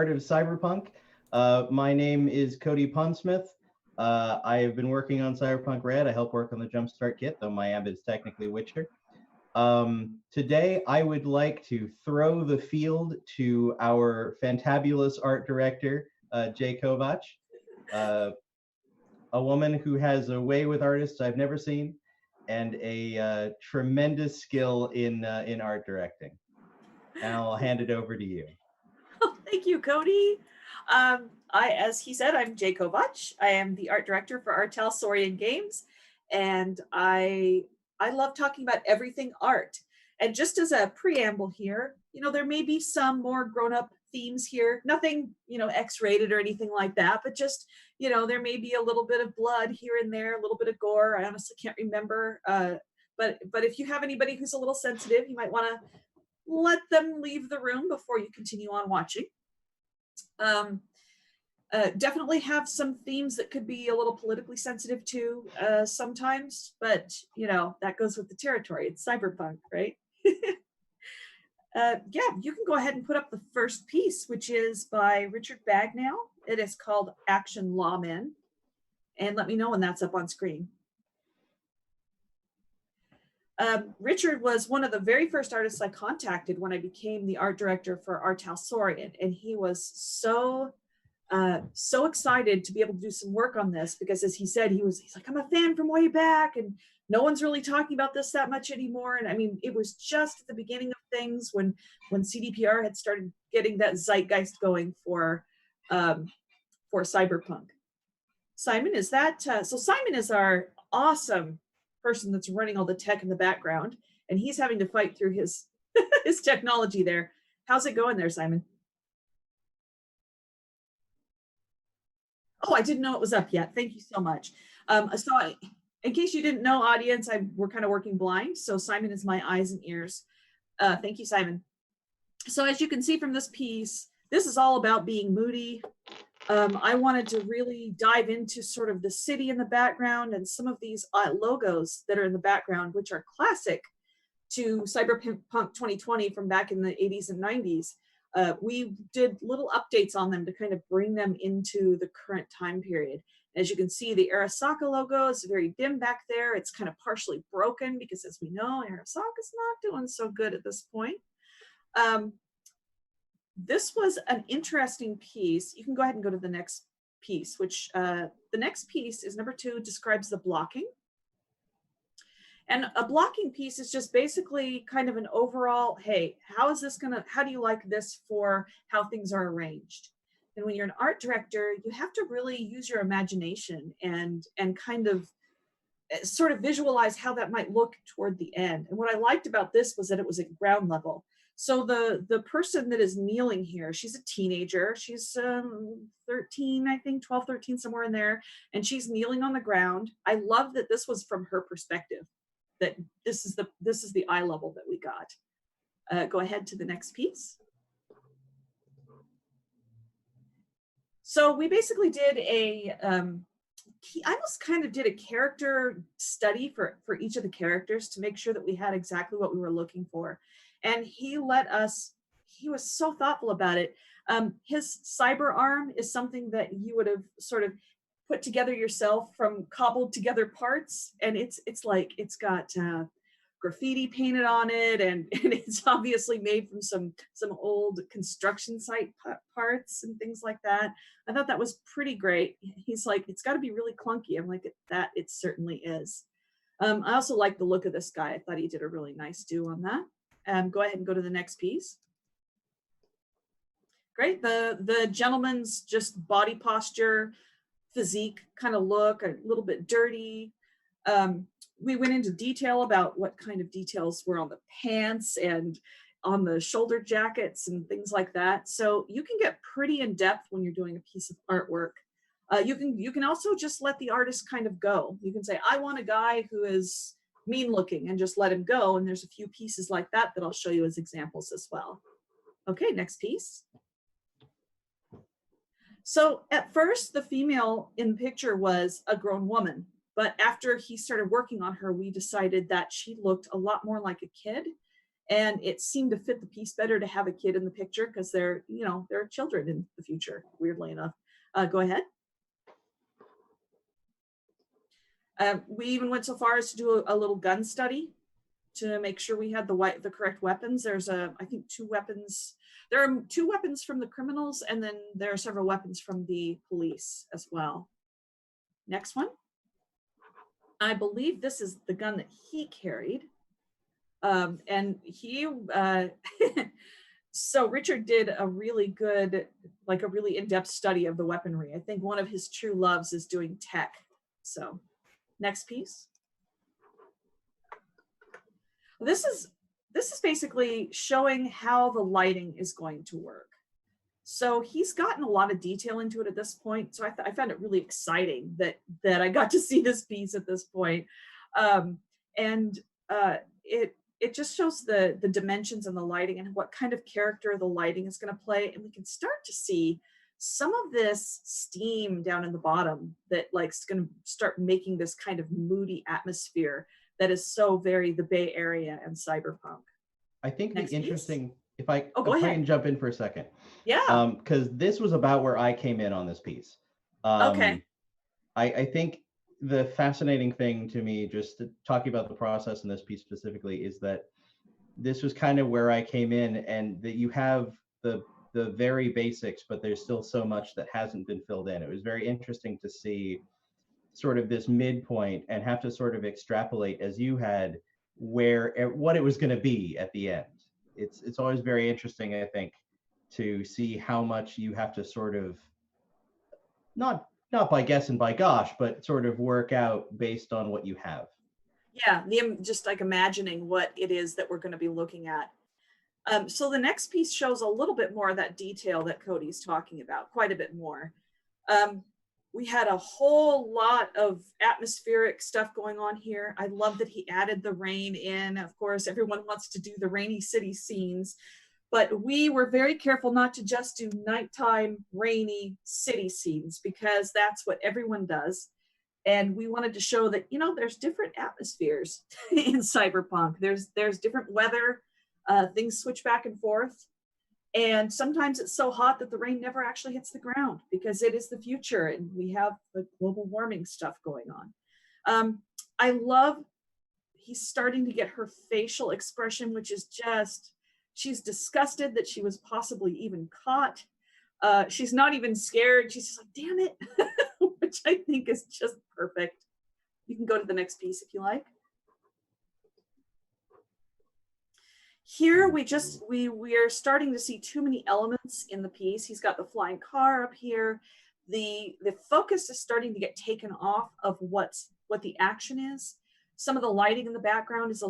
art of Cyberpunk. My name is Cody Punsmith. I have been working on Cyberpunk Red. I help work on the Jumpstart kit, though my ambit is technically Witcher. Today, I would like to throw the field to our fantabulous art director, Jay Ovach, a woman who has a way with artists I've never seen, and a tremendous skill in art directing. And I'll hand it over to you. Oh, thank you, Cody. As he said, I'm Jay Ovach. I am the art director for Untitled Games, and I love talking about everything art. And just as a preamble here, there may be some more grown-up themes here. Nothing, X-rated or anything like that, but just, there may be a little bit of blood here and there, a little bit of gore. I honestly can't remember. But if you have anybody who's a little sensitive, you might want to let them leave the room before you continue on watching. Definitely have some themes that could be a little politically sensitive too sometimes, but that goes with the territory. It's cyberpunk, right? Yeah, you can go ahead and put up the first piece, which is by Richard Bagnall. It is called Action Lawmen, and let me know when that's up on screen. Richard was one of the very first artists I contacted when I became the art director for Artalsorian, and he was so excited to be able to do some work on this because, as he said, he's like, I'm a fan from way back, and no one's really talking about this that much anymore. And I mean, it was just at the beginning of things when CDPR had started getting that zeitgeist going for Cyberpunk. Simon, is that so? Simon is our awesome person that's running all the tech in the background, and he's having to fight through his his technology there. How's it going there, Simon? Oh, I didn't know it was up yet. Thank you so much. In case you didn't know, audience, we're kind of working blind, so Simon is my eyes and ears. Thank you, Simon. So as you can see from this piece, this is all about being moody. I wanted to really dive into sort of the city in the background and some of these logos that are in the background, which are classic to Cyberpunk 2020 from back in the 80s and 90s. We did little updates on them to kind of bring them into the current time period. As you can see, the Arasaka logo is very dim back there. It's kind of partially broken because, as we know, Arasaka's not doing so good at this point. This was an interesting piece. You can go ahead and go to the next piece, which the next piece is number 2, describes the blocking. And a blocking piece is just basically kind of an overall, hey, how do you like this for how things are arranged? And when you're an art director, you have to really use your imagination and kind of sort of visualize how that might look toward the end. And what I liked about this was that it was at ground level. So the person that is kneeling here, she's a teenager. She's 13, I think, 12, 13, somewhere in there. And she's kneeling on the ground. I love that this was from her perspective, that this is the eye level that we got. Go ahead to the next piece. So we basically did I almost kind of did a character study for each of the characters to make sure that we had exactly what we were looking for. And he was so thoughtful about it. His cyber arm is something that you would have sort of put together yourself from cobbled together parts. And it's got graffiti painted on it, and it's obviously made from some old construction site parts and things like that. I thought that was pretty great. He's like, it's got to be really clunky. I'm like, that it certainly is. I also like the look of this guy. I thought he did a really nice do on that. Go ahead and go to the next piece. Great. The gentleman's just body posture, physique kind of look, a little bit dirty. We went into detail about what kind of details were on the pants and on the shoulder jackets and things like that. So you can get pretty in depth when you're doing a piece of artwork. You can also just let the artist kind of go. You can say, I want a guy who is mean looking, and just let him go. And there's a few pieces like that I'll show you as examples as well. Okay, next piece. So at first, the female in the picture was a grown woman. But after he started working on her, we decided that she looked a lot more like a kid. And it seemed to fit the piece better to have a kid in the picture because they're, you know, they're children in the future, weirdly enough. Go ahead. We even went so far as to do a little gun study to make sure we had the correct weapons. There's I think 2 weapons. There are 2 weapons from the criminals, and then there are several weapons from the police as well. Next one. I believe this is the gun that he carried. And he, so Richard did a really good, like a really in-depth study of the weaponry. I think one of his true loves is doing tech. So next piece. This is basically showing how the lighting is going to work. So he's gotten a lot of detail into it at this point. So I found it really exciting that I got to see this piece at this point. It just shows the dimensions and the lighting and what kind of character the lighting is going to play. And we can start to see some of this steam down in the bottom that like is going to start making this kind of moody atmosphere that is so very the Bay Area and cyberpunk. I think Next the interesting, piece? if I Go ahead. can jump in for a second. Yeah. Because this was about where I came in on this piece. Okay. I think the fascinating thing to me, just talking about the process in this piece specifically, is that this was kind of where I came in, and that you have the very basics, but there's still so much that hasn't been filled in. It was very interesting to see sort of this midpoint and have to sort of extrapolate as you had what it was going to be at the end. It's always very interesting, I think, to see how much you have to sort of not by guess and by gosh, but sort of work out based on what you have. Yeah, just like imagining what it is that we're going to be looking at. So the next piece shows a little bit more of that detail that Cody's talking about, quite a bit more. We had a whole lot of atmospheric stuff going on here. I love that he added the rain in. Of course, everyone wants to do the rainy city scenes, but we were very careful not to just do nighttime rainy city scenes because that's what everyone does. And we wanted to show that, you know, there's different atmospheres in cyberpunk. There's different weather, things switch back and forth. And sometimes it's so hot that the rain never actually hits the ground because it is the future and we have the global warming stuff going on. I love, he's starting to get her facial expression, which is just, she's disgusted that she was possibly even caught. She's not even scared. She's just like, damn it, which I think is just perfect. You can go to the next piece if you like. Here we are starting to see too many elements in the piece. He's got the flying car up here. The focus is starting to get taken off of what the action is. Some of the lighting in the background is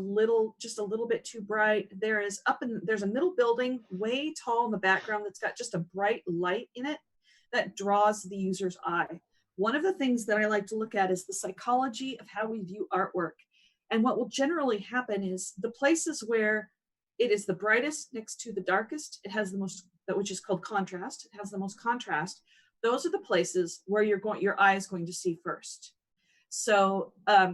just a little bit too bright. There's a middle building way tall in the background that's got just a bright light in it that draws the user's eye. One of the things that I like to look at is the psychology of how we view artwork. And what will generally happen is the places where it is the brightest next to the darkest, it has the most, which is called contrast. It has the most contrast. Those are the places where your eye is going to see first. So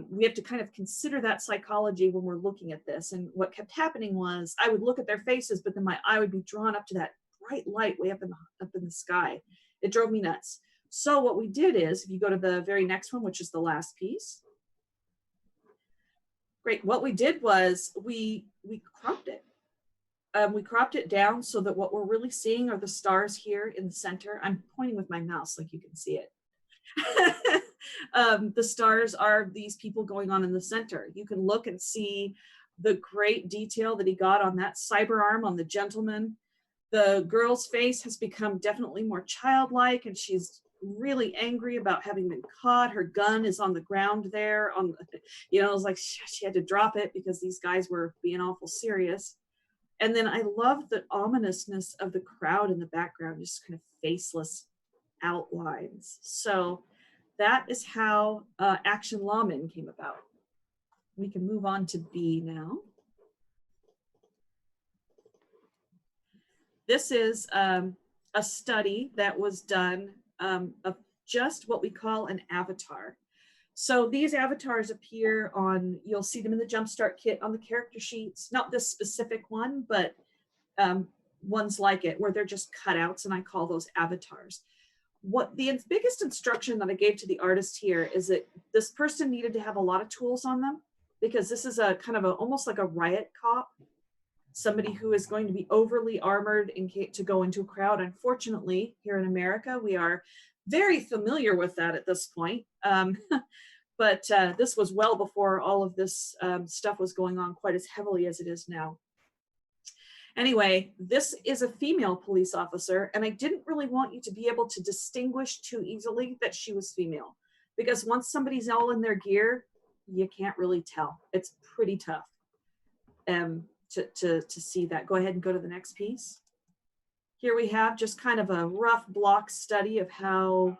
we have to kind of consider that psychology when we're looking at this. And what kept happening was I would look at their faces, but then my eye would be drawn up to that bright light way up in the sky. It drove me nuts. So what we did is, if you go to the very next one, which is the last piece. Great. What we did was we cropped it. We cropped it down so that what we're really seeing are the stars here in the center. I'm pointing with my mouse like you can see it. The stars are these people going on in the center. You can look and see the great detail that he got on that cyber arm on the gentleman. The girl's face has become definitely more childlike and she's really angry about having been caught. Her gun is on the ground there. It was like she had to drop it because these guys were being awful serious. And then I love the ominousness of the crowd in the background, just kind of faceless outlines. So that is how Action Lawman came about. We can move on to B now. This is a study that was done of just what we call an avatar. So these avatars appear on, you'll see them in the Jumpstart kit on the character sheets, not this specific one, but ones like it where they're just cutouts, and I call those avatars. What the biggest instruction that I gave to the artist here is that this person needed to have a lot of tools on them, because this is a kind of almost like a riot cop, somebody who is going to be overly armored to go into a crowd. Unfortunately, here in America, we are very familiar with that at this point. But this was well before all of this stuff was going on quite as heavily as it is now. Anyway, this is a female police officer, and I didn't really want you to be able to distinguish too easily that she was female, because once somebody's all in their gear, you can't really tell. It's pretty tough to see that. Go ahead and go to the next piece. Here we have just kind of a rough block study of how,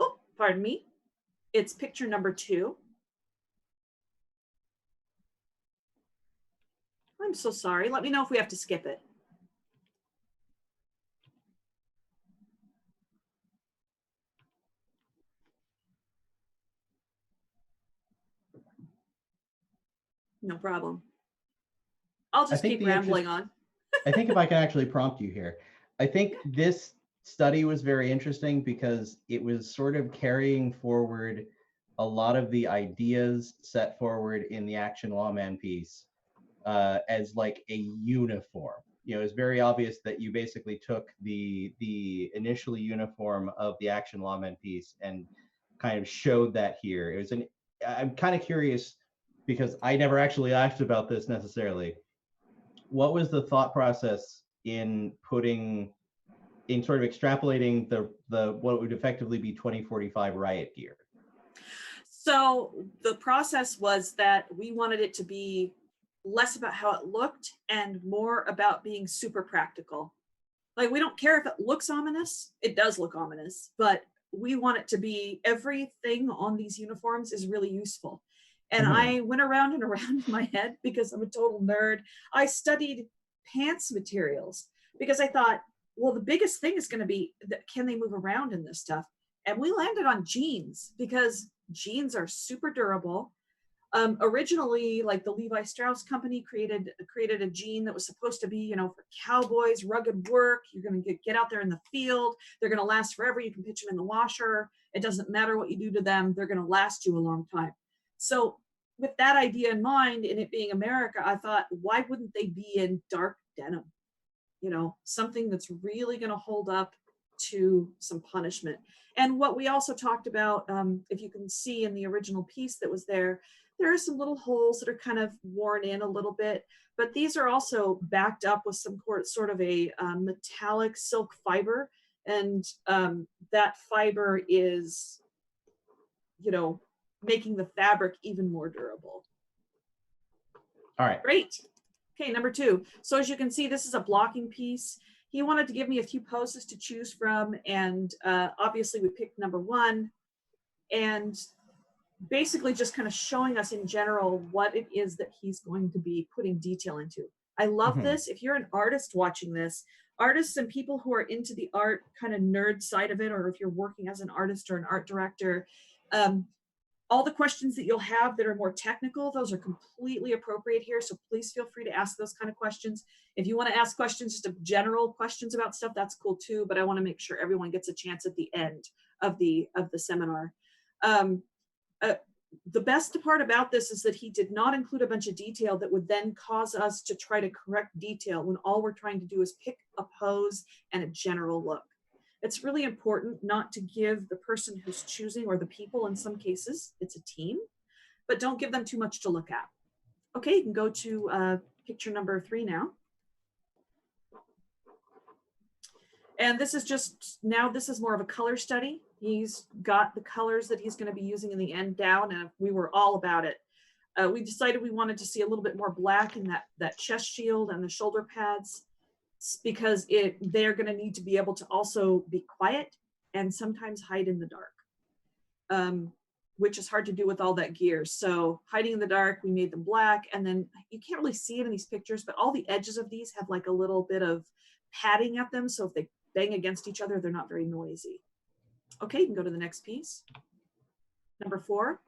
oh, pardon me. It's picture number 2. I'm so sorry. Let me know if we have to skip it. No problem. I'll just keep rambling on. I think if I can actually prompt you here, I think this study was very interesting because it was sort of carrying forward a lot of the ideas set forward in the Action Lawman piece as like a uniform. You know, it's very obvious that you basically took the initially uniform of the Action Lawman piece and kind of showed that here. It was I'm kind of curious because I never actually asked about this necessarily. What was the thought process in sort of extrapolating the what would effectively be 2045 riot gear? So the process was that we wanted it to be less about how it looked and more about being super practical. Like, we don't care if it looks ominous. It does look ominous, but we want it to be, everything on these uniforms is really useful. And I went around and around in my head because I'm a total nerd. I studied pants materials because I thought, well, the biggest thing is going to be that can they move around in this stuff? And we landed on jeans because jeans are super durable. Originally, like the Levi Strauss company created a jean that was supposed to be, you know, for cowboys, rugged work. You're going to get out there in the field. They're going to last forever. You can pitch them in the washer. It doesn't matter what you do to them. They're going to last you a long time. So with that idea in mind, and it being America, I thought, why wouldn't they be in dark denim? You know, something that's really going to hold up to some punishment. And what we also talked about, if you can see in the original piece that was there are some little holes that are kind of worn in a little bit, but these are also backed up with some sort of a metallic silk fiber. And that fiber is, you know, making the fabric even more durable. All right. Great. Okay, number 2. So as you can see, this is a blocking piece. He wanted to give me a few poses to choose from, and obviously we picked number 1, and basically just kind of showing us in general what it is that he's going to be putting detail into. I love this. If you're an artist watching this, artists and people who are into the art kind of nerd side of it, or if you're working as an artist or an art director, all the questions that you'll have that are more technical, those are completely appropriate here. So please feel free to ask those kind of questions. If you want to ask questions, just general questions about stuff, that's cool too. But I want to make sure everyone gets a chance at the end of the seminar. The best part about this is that he did not include a bunch of detail that would then cause us to try to correct detail when all we're trying to do is pick a pose and a general look. It's really important not to give the person who's choosing, or the people in some cases, it's a team, but don't give them too much to look at. Okay, you can go to picture number 3 now. And this is just, now this is more of a color study. He's got the colors that he's going to be using in the end down, and we were all about it. We decided we wanted to see a little bit more black in that chest shield and the shoulder pads, because they're going to need to be able to also be quiet and sometimes hide in the dark, which is hard to do with all that gear. So hiding in the dark, we made them black, and then you can't really see it in these pictures, but all the edges of these have like a little bit of padding at them, so if they bang against each other, they're not very noisy. Okay, you can go to the next piece. number 4.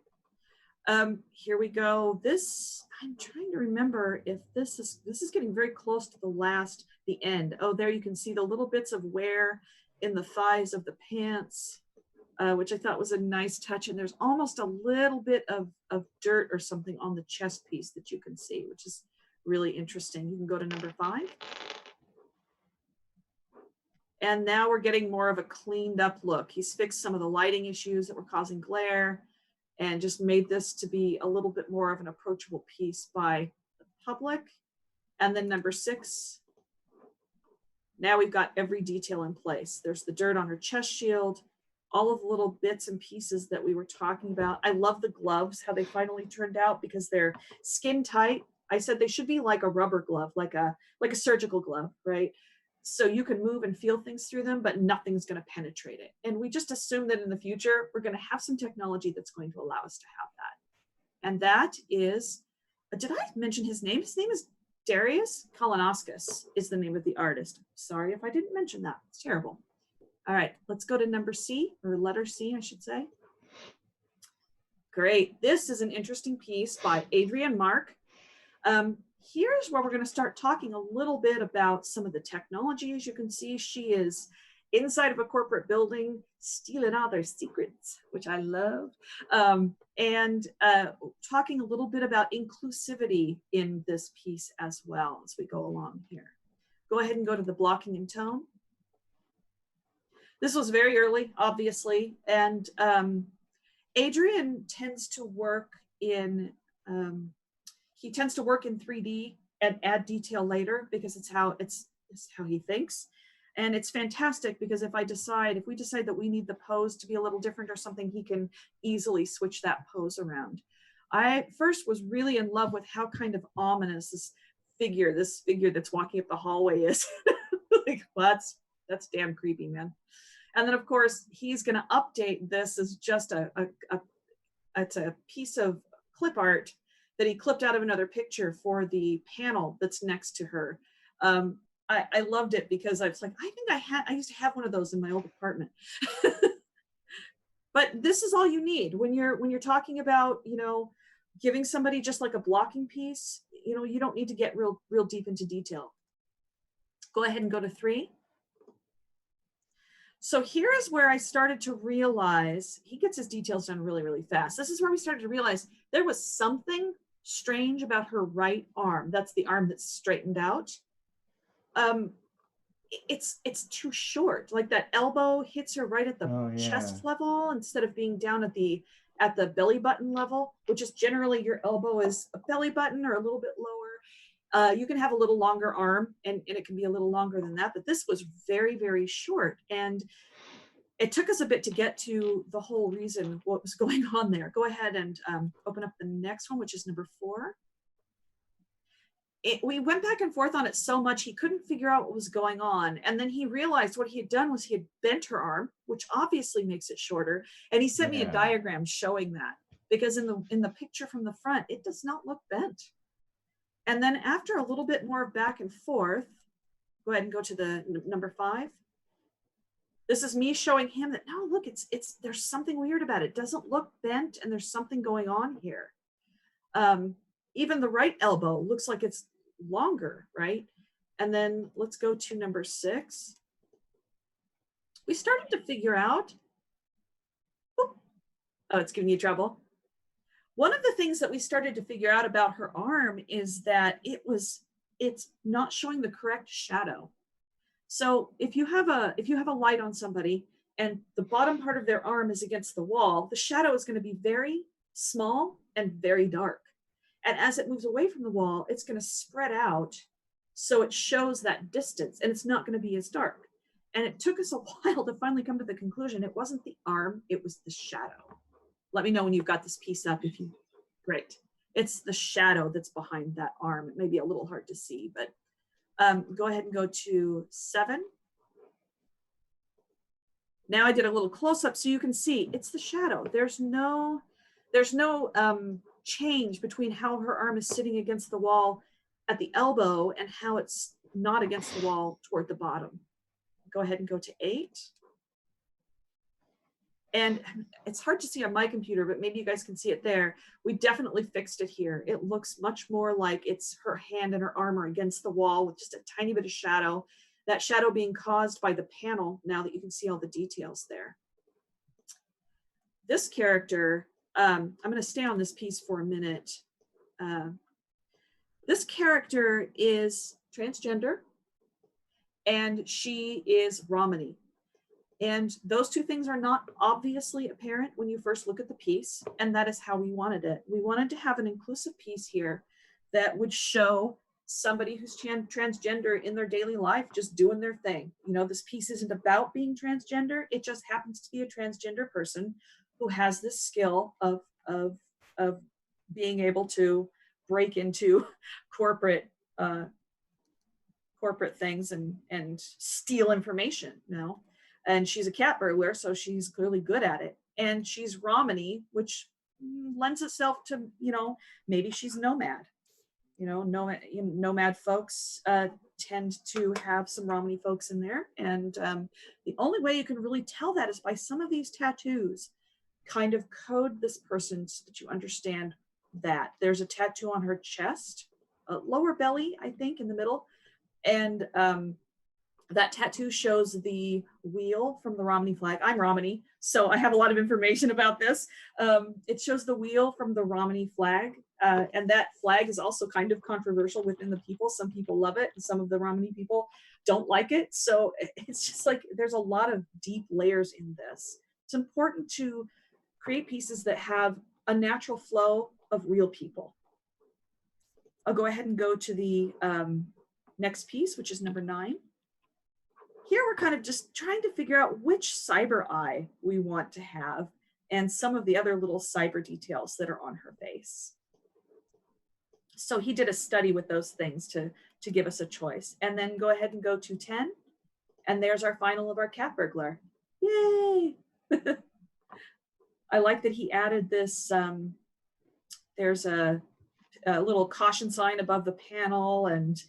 Here we go. This, I'm trying to remember if this is getting very close to the end. Oh, there you can see the little bits of wear in the thighs of the pants, which I thought was a nice touch. And there's almost a little bit of dirt or something on the chest piece that you can see, which is really interesting. You can go to number 5. And now we're getting more of a cleaned up look. He's fixed some of the lighting issues that were causing glare and just made this to be a little bit more of an approachable piece by the public. And then number 6, now we've got every detail in place. There's the dirt on her chest shield, all of the little bits and pieces that we were talking about. I love the gloves, how they finally turned out, because they're skin tight. I said they should be like a rubber glove, like a surgical glove, right? So you can move and feel things through them, but nothing's going to penetrate it. And we just assume that in the future, we're going to have some technology that's going to allow us to have that. And that is, did I mention his name? His name is Darius Kalanauskas is the name of the artist. Sorry if I didn't mention that. It's terrible. All right, let's go to number C, or letter C, I should say. Great. This is an interesting piece by Adrian Mark. Here's where we're going to start talking a little bit about some of the technology. As you can see, she is inside of a corporate building, stealing all their secrets, which I love, and talking a little bit about inclusivity in this piece as well as we go along here. Go ahead and go to the blocking and tone. This was very early, obviously, and Adrian tends to work in, he tends to work in 3D and add detail later because it's how he thinks. And it's fantastic because if we decide that we need the pose to be a little different or something, he can easily switch that pose around. I first was really in love with how kind of ominous this figure that's walking up the hallway is. Like, well, that's damn creepy, man. And then of course he's going to update this as just it's a piece of clip art that he clipped out of another picture for the panel that's next to her. I loved it because I was like, I think I used to have one of those in my old apartment. But this is all you need when you're talking about, giving somebody just like a blocking piece. You don't need to get real deep into detail. Go ahead and go to 3. So here is where I started to realize, he gets his details done really, really fast. This is where we started to realize there was something strange about her right arm. That's the arm that's straightened out. It's too short. Like that elbow hits her right at the chest level instead of being down at the belly button level, which is generally your elbow is a belly button or a little bit lower. You can have a little longer arm and it can be a little longer than that, but this was very, very short. And it took us a bit to get to the whole reason what was going on there. Go ahead and open up the next one, which is number 4. We went back and forth on it so much, he couldn't figure out what was going on. And then he realized what he had done was he had bent her arm, which obviously makes it shorter. And he sent me a diagram showing that, because in the picture from the front, it does not look bent. And then after a little bit more back and forth, go ahead and go to the number 5. This is me showing him that, no, look, there's something weird about it. It doesn't look bent and there's something going on here. Even the right elbow looks like it's longer, right? And then let's go to number 6. We started to figure out, oh, it's giving you trouble. One of the things that we started to figure out about her arm is that it's not showing the correct shadow. So if you have a light on somebody and the bottom part of their arm is against the wall, the shadow is going to be very small and very dark. And as it moves away from the wall, it's going to spread out so it shows that distance and it's not going to be as dark. And it took us a while to finally come to the conclusion it wasn't the arm, it was the shadow. Let me know when you've got this piece up if you, great. It's the shadow that's behind that arm. It may be a little hard to see, but go ahead and go to 7. Now I did a little close up so you can see it's the shadow. There's no change between how her arm is sitting against the wall at the elbow and how it's not against the wall toward the bottom. Go ahead and go to 8. And it's hard to see on my computer, but maybe you guys can see it there. We definitely fixed it here. It looks much more like it's her hand and her armor against the wall with just a tiny bit of shadow. That shadow being caused by the panel, now that you can see all the details there. This character, I'm going to stay on this piece for a minute. This character is transgender, and she is Romani. And those two things are not obviously apparent when you first look at the piece, and that is how we wanted it. We wanted to have an inclusive piece here that would show somebody who's transgender in their daily life just doing their thing. You know, this piece isn't about being transgender. It just happens to be a transgender person who has this skill of being able to break into corporate things and steal information, you know. And she's a cat burglar, so she's clearly good at it. And she's Romani, which lends itself to, you know, maybe she's nomad. You know, nomad folks tend to have some Romani folks in there. And the only way you can really tell that is by some of these tattoos kind of code this person so that you understand that. There's a tattoo on her chest, lower belly, I think, in the middle. And that tattoo shows the wheel from the Romani flag. I'm Romani, so I have a lot of information about this. It shows the wheel from the Romani flag, and that flag is also kind of controversial within the people. Some people love it, and some of the Romani people don't like it. So it's just like there's a lot of deep layers in this. It's important to create pieces that have a natural flow of real people. I'll go ahead and go to the next piece, which is number 9. Here we're kind of just trying to figure out which cyber eye we want to have and some of the other little cyber details that are on her face. So he did a study with those things to give us a choice. And then go ahead and go to 10. And there's our final of our cat burglar. Yay! I like that he added this, there's a little caution sign above the panel, and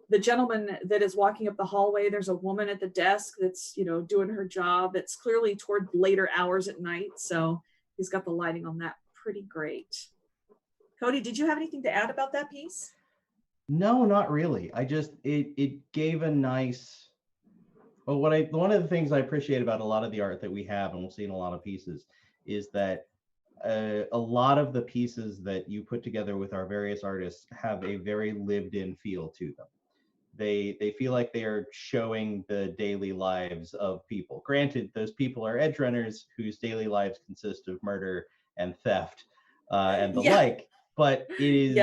the gentleman that is walking up the hallway, there's a woman at the desk that's, you know, doing her job. It's clearly toward later hours at night, so he's got the lighting on that pretty great. Cody, did you have anything to add about that piece? No, not really. I just, it gave a nice, well, one of the things I appreciate about a lot of the art that we have, and we'll see in a lot of pieces, is that a lot of the pieces that you put together with our various artists have a very lived in feel to them. They feel like they are showing the daily lives of people. Granted, those people are edge runners whose daily lives consist of murder and theft and the like, but it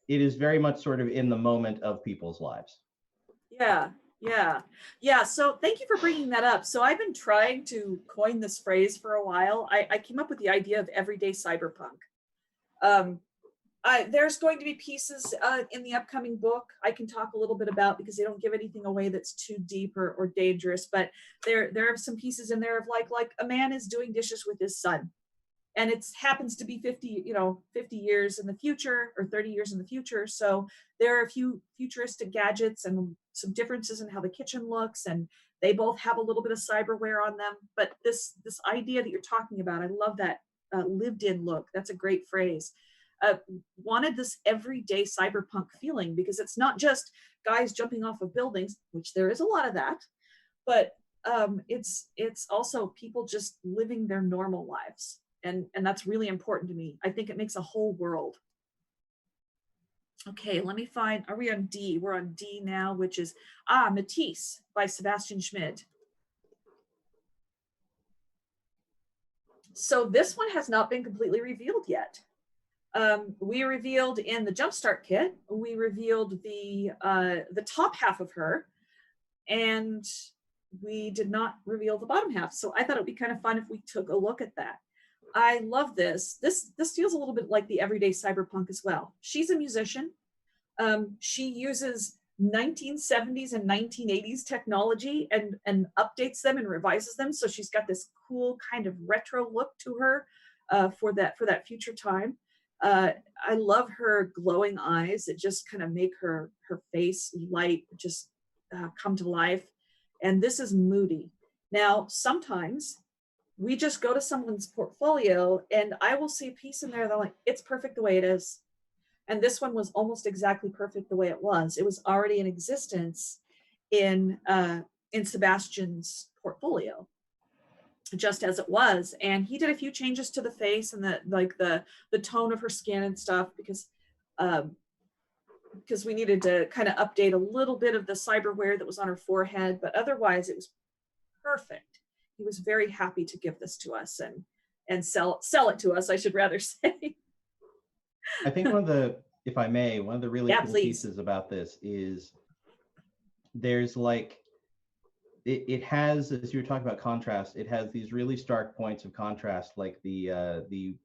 is very much sort of in the moment of people's lives. Yeah. So thank you for bringing that up. So I've been trying to coin this phrase for a while. I came up with the idea of everyday cyberpunk. There's going to be pieces in the upcoming book I can talk a little bit about, because they don't give anything away that's too deep or dangerous. But there are some pieces in there of like a man is doing dishes with his son, and it happens to be 50 years in the future or 30 years in the future. So there are a few futuristic gadgets and some differences in how the kitchen looks, and they both have a little bit of cyberware on them. But this idea that you're talking about, I love that lived in look. That's a great phrase. Wanted this everyday cyberpunk feeling, because it's not just guys jumping off of buildings, which there is a lot of that, but it's also people just living their normal lives. And that's really important to me. I think it makes a whole world. Okay, let me find, are we on D? We're on D now, which is Matisse by Sebastian Schmid. So this one has not been completely revealed yet. We revealed in the Jumpstart kit, we revealed the top half of her, and we did not reveal the bottom half. So I thought it would be kind of fun if we took a look at that. I love this. This feels a little bit like the everyday cyberpunk as well. She's a musician. She uses 1970s and 1980s technology and updates them and revises them. So she's got this cool kind of retro look to her for that future time. I love her glowing eyes. It just kind of make her face light, just come to life. And this is moody. Now, sometimes we just go to someone's portfolio and I will see a piece in there that I'm like, it's perfect the way it is. And this one was almost exactly perfect the way it was. It was already in existence in Sebastian's portfolio, just as it was. And he did a few changes to the face and the tone of her skin and stuff, because we needed to kind of update a little bit of the cyberware that was on her forehead, but otherwise it was perfect. He was very happy to give this to us and sell it to us, I should rather say. I think if I may, one of the really cool please. pieces about this is there's like, it has, as you were talking about contrast, it has these really stark points of contrast, like the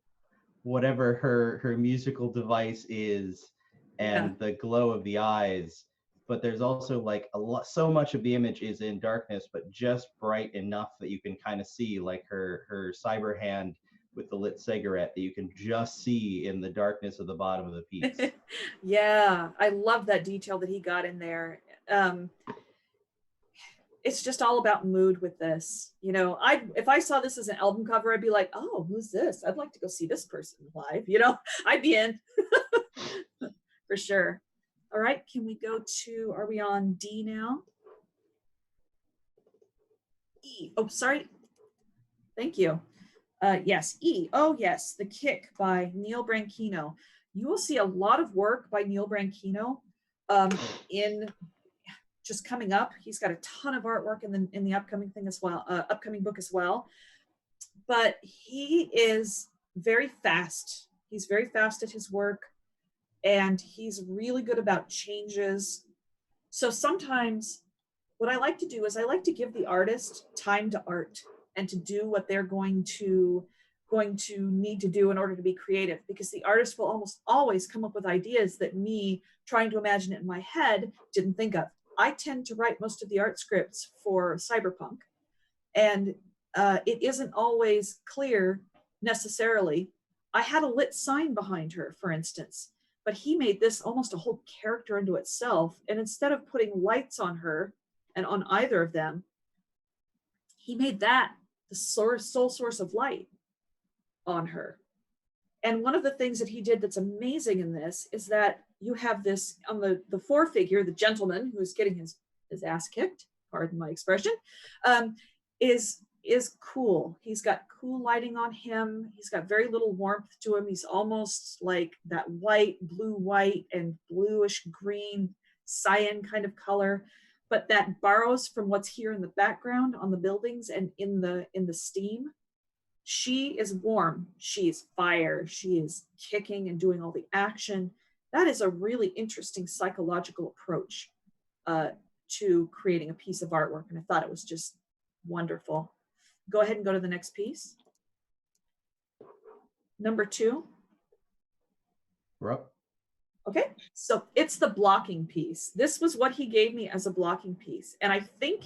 whatever her musical device is, and the glow of the eyes. But there's also like so much of the image is in darkness, but just bright enough that you can kind of see like her cyber hand with the lit cigarette that you can just see in the darkness of the bottom of the piece. Yeah, I love that detail that he got in there. It's just all about mood with this. You know, if I saw this as an album cover, I'd be like, oh, who's this? I'd like to go see this person live. You know, I'd be in for sure. All right, can we go to, are we on D now? E, oh, sorry. Thank you. Yes, E, oh yes, The Kick by Neil Branchino. You will see a lot of work by Neil Branchino in just coming up. He's got a ton of artwork in the upcoming thing as well, upcoming book as well. But he is very fast. He's very fast at his work, and he's really good about changes. So sometimes what I like to do is I like to give the artist time to art and to do what they're going to need to do in order to be creative, because the artist will almost always come up with ideas that me trying to imagine it in my head didn't think of. I tend to write most of the art scripts for Cyberpunk, and it isn't always clear necessarily. I had a lit sign behind her, for instance, but he made this almost a whole character into itself. And instead of putting lights on her and on either of them, he made that the sole source of light on her. And one of the things that he did that's amazing in this is that you have this on the fore figure, the gentleman who's getting his ass kicked, pardon my expression, is cool. He's got cool lighting on him. He's got very little warmth to him. He's almost like that blue white and bluish green cyan kind of color, but that borrows from what's here in the background on the buildings and in the steam. She is warm. She is fire. She is kicking and doing all the action. That is a really interesting psychological approach to creating a piece of artwork. And I thought it was just wonderful. Go ahead and go to the next piece. Number 2. We're up. Okay, so it's the blocking piece. This was what he gave me as a blocking piece. And I think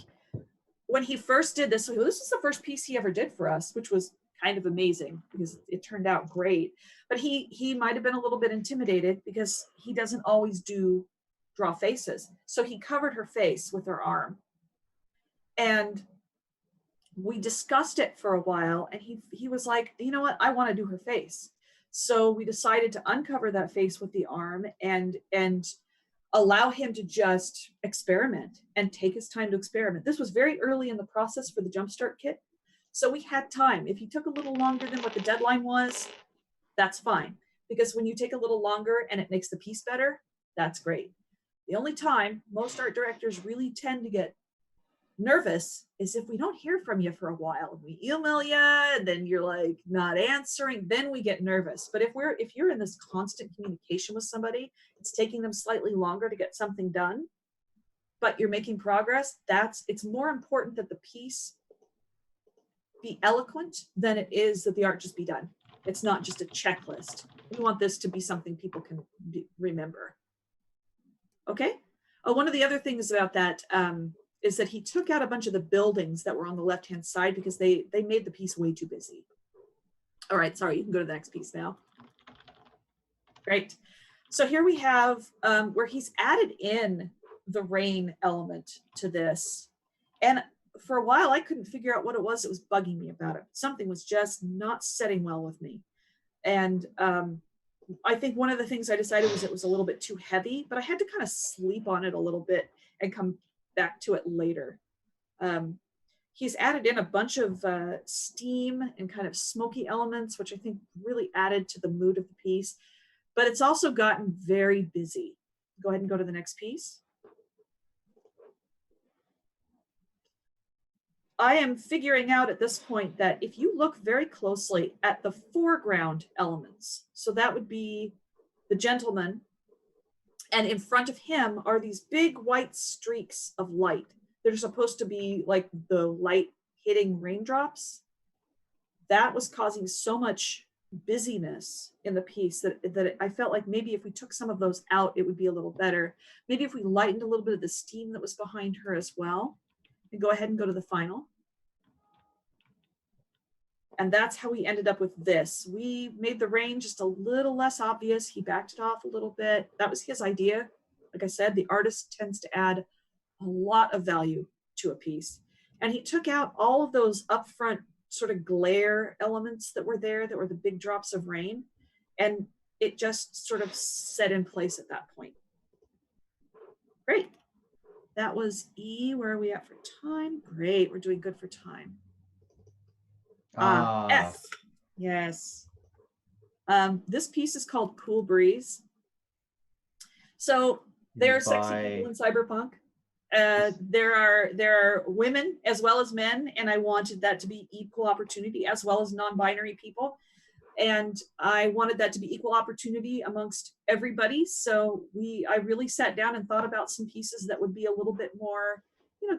when he first did this, so this was the first piece he ever did for us, which was kind of amazing because it turned out great. But he might have been a little bit intimidated because he doesn't always draw faces. So he covered her face with her arm. And we discussed it for a while, and he was like, you know what, I want to do her face. So we decided to uncover that face with the arm and allow him to just experiment and take his time to experiment. This was very early in the process for the Jumpstart kit, so we had time. If he took a little longer than what the deadline was, that's fine, because when you take a little longer and it makes the piece better, that's great. The only time most art directors really tend to get nervous is if we don't hear from you for a while. We email you and then you're like not answering, then we get nervous. But if you're in this constant communication with somebody, it's taking them slightly longer to get something done, but you're making progress, it's more important that the piece be eloquent than it is that the art just be done. It's not just a checklist. We want this to be something people can remember. Okay. One of the other things about that is that he took out a bunch of the buildings that were on the left-hand side because they made the piece way too busy. All right, sorry, you can go to the next piece now. Great. So here we have where he's added in the rain element to this. And for a while, I couldn't figure out what it was that was bugging me about it. Something was just not setting well with me. And I think one of the things I decided was it was a little bit too heavy, but I had to kind of sleep on it a little bit and come back to it later. He's added in a bunch of steam and kind of smoky elements, which I think really added to the mood of the piece. But it's also gotten very busy. Go ahead and go to the next piece. I am figuring out at this point that if you look very closely at the foreground elements, so that would be the gentleman, and in front of him are these big white streaks of light. They're supposed to be like the light hitting raindrops. That was causing so much busyness in the piece that I felt like maybe if we took some of those out, it would be a little better. Maybe if we lightened a little bit of the steam that was behind her as well. And go ahead and go to the final. And that's how we ended up with this. We made the rain just a little less obvious. He backed it off a little bit. That was his idea. Like I said, the artist tends to add a lot of value to a piece. And he took out all of those upfront sort of glare elements that were there, that were the big drops of rain. And it just sort of set in place at that point. Great. That was E. Where are we at for time? Great. We're doing good for time. F. Yes. This piece is called Cool Breeze. So there are sexy people in Cyberpunk. There are women as well as men, and I wanted that to be equal opportunity, as well as non-binary people. And I wanted that to be equal opportunity amongst everybody. So I really sat down and thought about some pieces that would be a little bit more,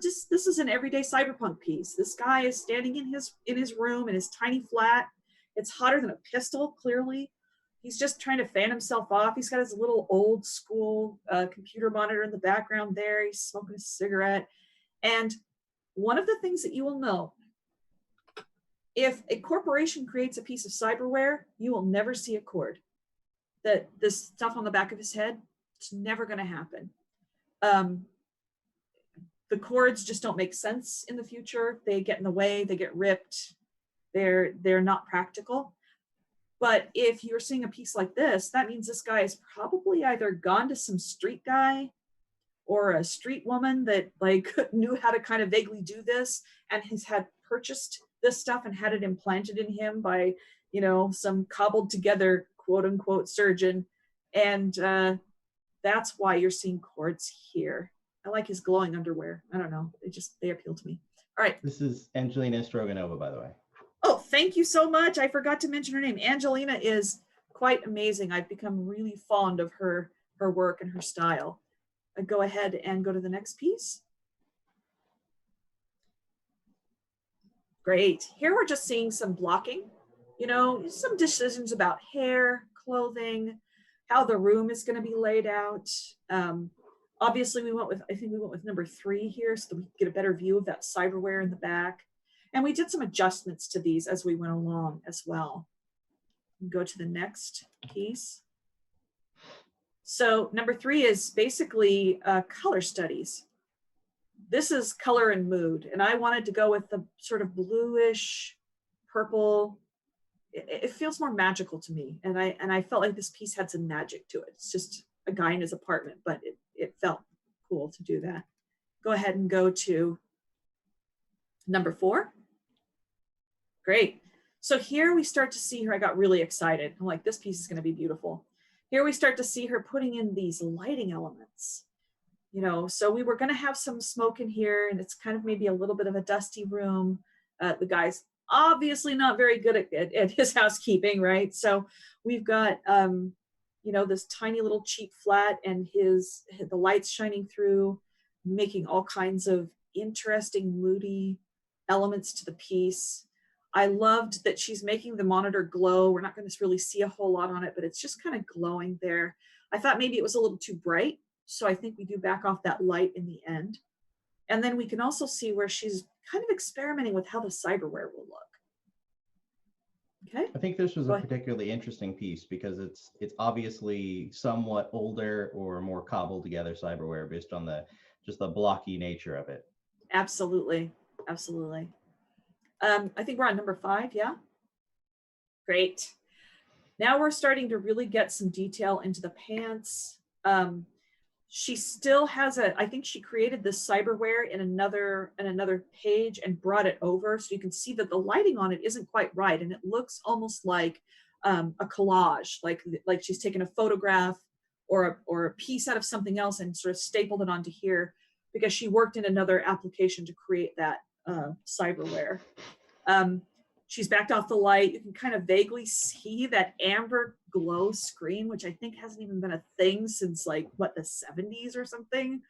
just this is an everyday cyberpunk piece. This guy is standing in his room in his tiny flat. It's hotter than a pistol, clearly. He's just trying to fan himself off. He's got his little old school computer monitor in the background there. He's smoking a cigarette. And one of the things that you will know, if a corporation creates a piece of cyberware, you will never see a cord. This stuff on the back of his head, it's never going to happen. The cords just don't make sense in the future. They get in the way, they get ripped. They're not practical. But if you're seeing a piece like this, that means this guy is probably either gone to some street guy or a street woman that knew how to kind of vaguely do this and has had purchased this stuff and had it implanted in him by, some cobbled together quote unquote surgeon. And that's why you're seeing cords here. I like his glowing underwear. I don't know. They appeal to me. All right. This is Angelina Stroganova, by the way. Oh, thank you so much. I forgot to mention her name. Angelina is quite amazing. I've become really fond of her work and her style. I go ahead and go to the next piece. Great. Here we're just seeing some blocking, some decisions about hair, clothing, how the room is going to be laid out. Obviously, I think we went with number 3 here so that we could get a better view of that cyberware in the back. And we did some adjustments to these as we went along as well. Go to the next piece. So number 3 is basically color studies. This is color and mood. And I wanted to go with the sort of bluish, purple. It feels more magical to me. And I felt like this piece had some magic to it. It's just a guy in his apartment, but it felt cool to do that. Go ahead and go to number 4. Great. So here we start to see her. I got really excited. I'm like, this piece is going to be beautiful. Here we start to see her putting in these lighting elements. So we were going to have some smoke in here, and it's kind of maybe a little bit of a dusty room. The guy's obviously not very good at his housekeeping, right? So we've got, this tiny little cheap flat and the lights shining through, making all kinds of interesting, moody elements to the piece. I loved that she's making the monitor glow. We're not going to really see a whole lot on it, but it's just kind of glowing there. I thought maybe it was a little too bright, so I think we do back off that light in the end. And then we can also see where she's kind of experimenting with how the cyberware will look. Okay. I think this was a particularly interesting piece because it's obviously somewhat older or more cobbled together cyberware based on the blocky nature of it. Absolutely. Absolutely. I think we're on number 5, yeah? Great. Now we're starting to really get some detail into the pants. She still has I think she created this cyberware in another page and brought it over. So you can see that the lighting on it isn't quite right. And it looks almost like a collage, like she's taken a photograph or a piece out of something else and sort of stapled it onto here because she worked in another application to create that cyberware. She's backed off the light. You can kind of vaguely see that amber glow screen, which I think hasn't even been a thing since like what, the 70s or something.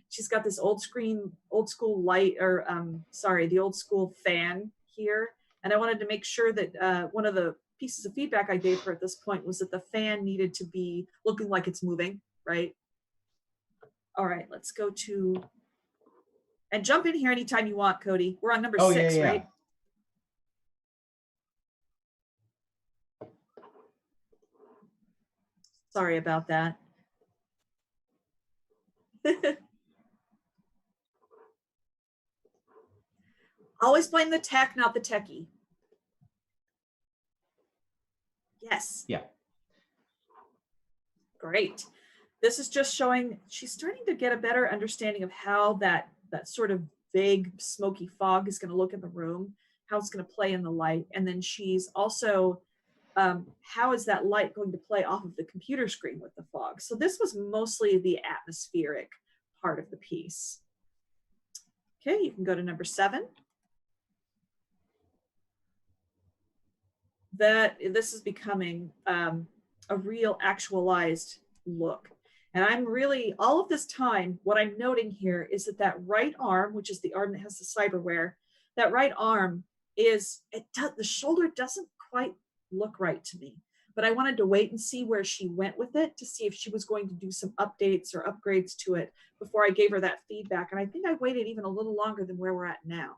She's got this old school light, or the old school fan here. And I wanted to make sure that one of the pieces of feedback I gave her at this point was that the fan needed to be looking like it's moving, right? All right, let's go to, and jump in here anytime you want, Cody. We're on number 6, yeah. right? Sorry about that. Always blame the tech, not the techie. Yes. Yeah. Great. This is just showing she's starting to get a better understanding of how that sort of vague smoky fog is going to look in the room, how it's going to play in the light. And then she's also, how is that light going to play off of the computer screen with the fog? So this was mostly the atmospheric part of the piece. Okay, you can go to number 7. This is becoming a real actualized look. And I'm really, all of this time, what I'm noting here is that right arm, which is the arm that has the cyberware, that right arm the shoulder doesn't quite look right to me. But I wanted to wait and see where she went with it to see if she was going to do some updates or upgrades to it before I gave her that feedback. And I think I waited even a little longer than where we're at now.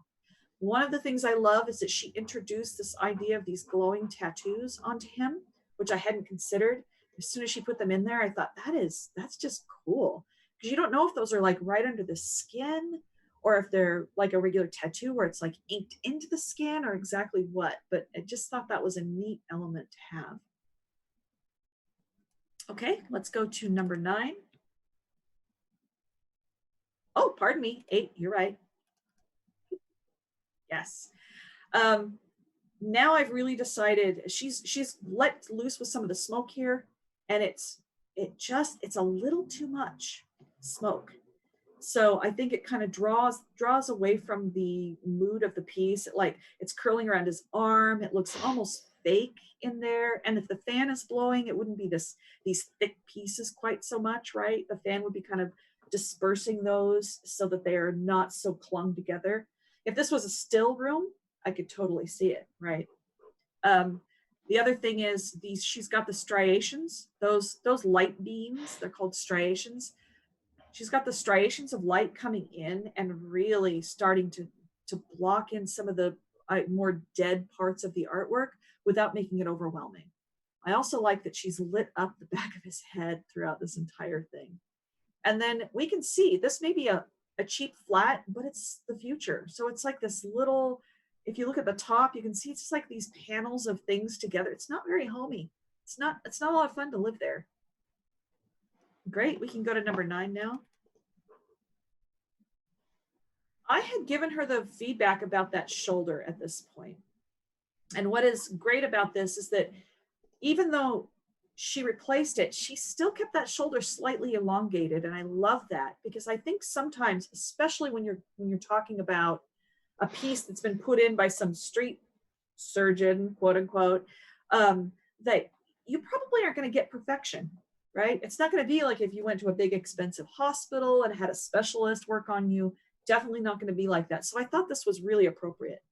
One of the things I love is that she introduced this idea of these glowing tattoos onto him, which I hadn't considered. As soon as she put them in there, I thought that's just cool. Because you don't know if those are like right under the skin or if they're like a regular tattoo where it's like inked into the skin or exactly what. But I just thought that was a neat element to have. Okay, let's go to number 9. Oh, pardon me, 8, you're right. Yes. Now I've really decided she's let loose with some of the smoke here, and it's a little too much smoke. So I think it kind of draws away from the mood of the piece. It's curling around his arm. It looks almost fake in there. And if the fan is blowing, it wouldn't be these thick pieces quite so much, right? The fan would be kind of dispersing those so that they are not so clung together. If this was a still room, I could totally see it, right? The other thing is she's got the striations, those light beams, they're called striations. She's got the striations of light coming in and really starting to block in some of the more dead parts of the artwork without making it overwhelming. I also like that she's lit up the back of his head throughout this entire thing. And then we can see this may be a cheap flat, but it's the future. So it's like this little, if you look at the top, you can see it's just like these panels of things together. It's not very homey. It's not a lot of fun to live there. Great, we can go to number 9 now. I had given her the feedback about that shoulder at this point. And what is great about this is that even though she replaced it, she still kept that shoulder slightly elongated. And I love that because I think sometimes, especially when you're talking about a piece that's been put in by some street surgeon, quote unquote, that you probably aren't going to get perfection, right? It's not going to be like if you went to a big expensive hospital and had a specialist work on you, definitely not going to be like that. So I thought this was really appropriate.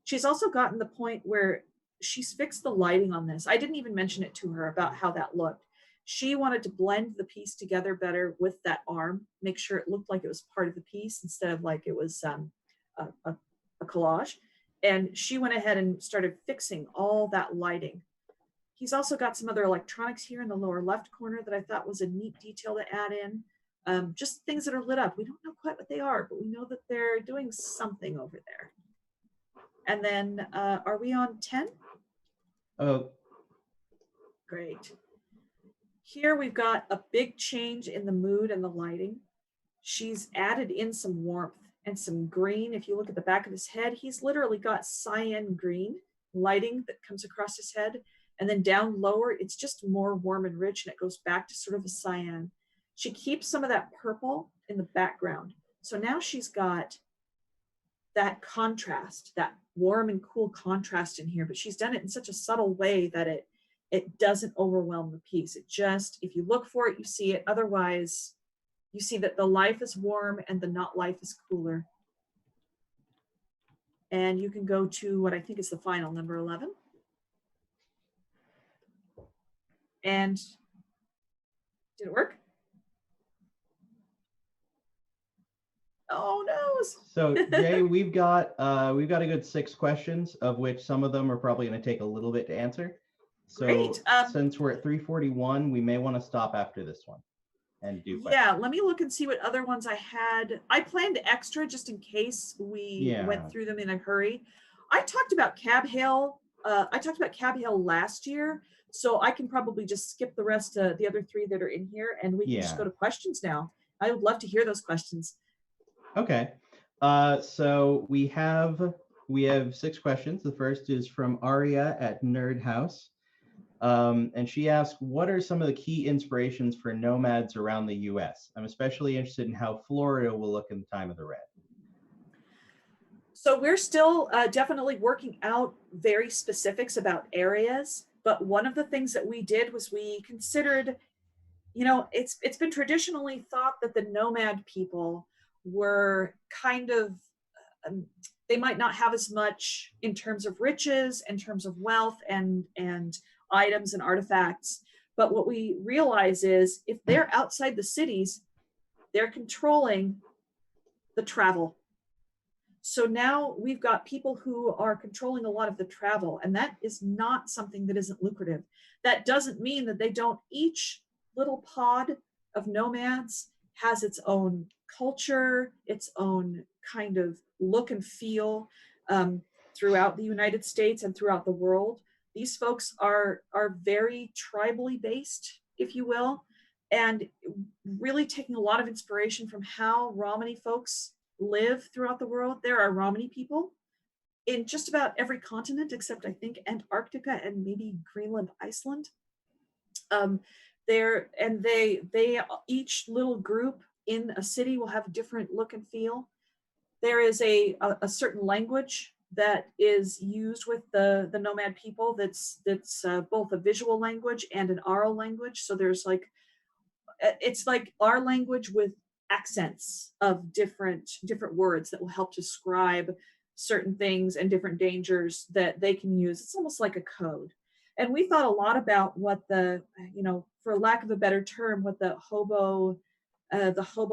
She's also gotten the point where she's fixed the lighting on this. I didn't even mention it to her about how that looked. She wanted to blend the piece together better with that arm, make sure it looked like it was part of the piece instead of like it was a collage. And she went ahead and started fixing all that lighting. He's also got some other electronics here in the lower left corner that I thought was a neat detail to add in. just things that are lit up. We don't know quite what they are, but we know that they're doing something over there. And then, are we on 10? Oh, Great. Here we've got a big change in the mood and the lighting. She's added in some warmth and some green. If you look at the back of his head, he's literally got cyan green lighting that comes across his head. And then down lower, it's just more warm and rich, and it goes back to sort of a cyan. She keeps some of that purple in the background. So now she's got that contrast, that warm and cool contrast in here, but she's done it in such a subtle way that it doesn't overwhelm the piece. It just, if you look for it, you see it. Otherwise, you see that the life is warm and the not life is cooler. And you can go to what I think is the final, number 11. And did it work? Oh no. So Jay, we've got a good 6 questions, of which some of them are probably going to take a little bit to answer. So Great. Since we're at 3:41, we may want to stop after this one and do questions. Yeah, let me look and see what other ones I had. I planned extra just in case we went through them in a hurry. I talked about Cab Hill. I talked about Cab Hill last year, so I can probably just skip the rest of the other 3 that are in here, and we can just go to questions now. I would love to hear those questions. Okay. So we have 6 questions. The first is from Aria at Nerd House. And she asked, what are some of the key inspirations for nomads around the US? I'm especially interested in how Florida will look in the time of the red. So we're still definitely working out very specifics about areas. But one of the things that we did was we considered, it's been traditionally thought that the nomad people were kind of, they might not have as much in terms of riches, in terms of wealth and items and artifacts. But what we realize is if they're outside the cities, they're controlling the travel. So now we've got people who are controlling a lot of the travel, and that is not something that isn't lucrative. That doesn't mean that they don't. Each little pod of nomads has its own culture, its own kind of look and feel throughout the United States and throughout the world. These folks are very tribally based, if you will, and really taking a lot of inspiration from how Romani folks live throughout the world. There are Romani people in just about every continent except I think Antarctica and maybe Greenland, Iceland. They each little group in a city will have a different look and feel. There is a certain language that is used with the nomad people that's both a visual language and an oral language. So there's it's like our language with accents of different words that will help describe certain things and different dangers that they can use. It's almost like a code. And we thought a lot about what for lack of a better term, what the hobo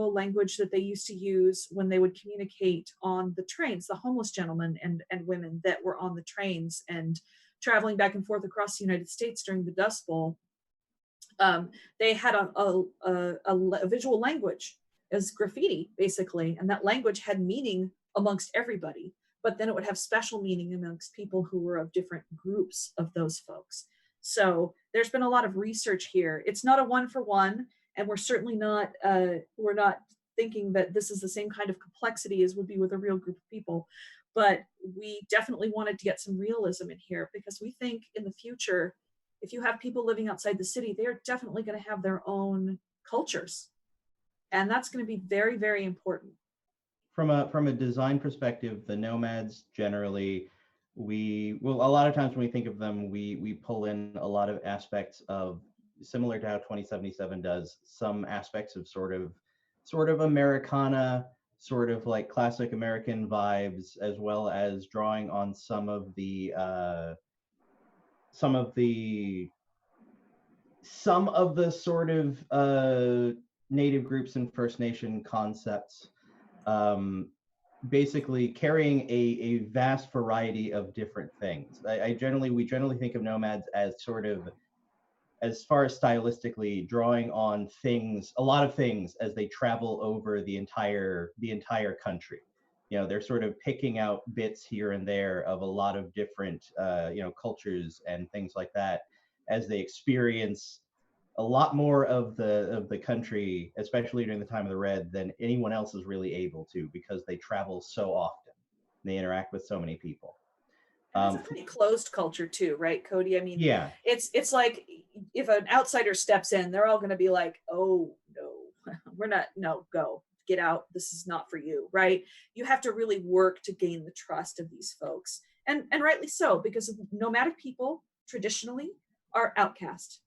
language that they used to use when they would communicate on the trains, the homeless gentlemen and women that were on the trains and traveling back and forth across the United States during the Dust Bowl. They had a visual language as graffiti, basically, and that language had meaning amongst everybody, but then it would have special meaning amongst people who were of different groups of those folks. So there's been a lot of research here. It's not a one-for-one, and we're certainly not thinking that this is the same kind of complexity as would be with a real group of people, but we definitely wanted to get some realism in here because we think in the future, if you have people living outside the city, they are definitely going to have their own cultures. And that's going to be very, very important. From a design perspective, the nomads generally, a lot of times when we think of them, we pull in a lot of aspects of, similar to how 2077 does, some aspects of sort of Americana, sort of like classic American vibes, as well as drawing on some of the sort of native groups and First Nation concepts, basically carrying a vast variety of different things. We generally think of nomads as sort of as far as stylistically drawing on things, a lot of things as they travel over the entire country. You know, they're sort of picking out bits here and there of a lot of different cultures and things like that as they experience a lot more of the country, especially during the time of the Red, than anyone else is really able to, because they travel so often. They interact with so many people. And it's a pretty closed culture too, right, Cody? I mean, yeah, it's like if an outsider steps in, they're all going to be like, "Oh no, we're not. No, go get out. This is not for you." Right? You have to really work to gain the trust of these folks, and rightly so, because nomadic people traditionally are outcast.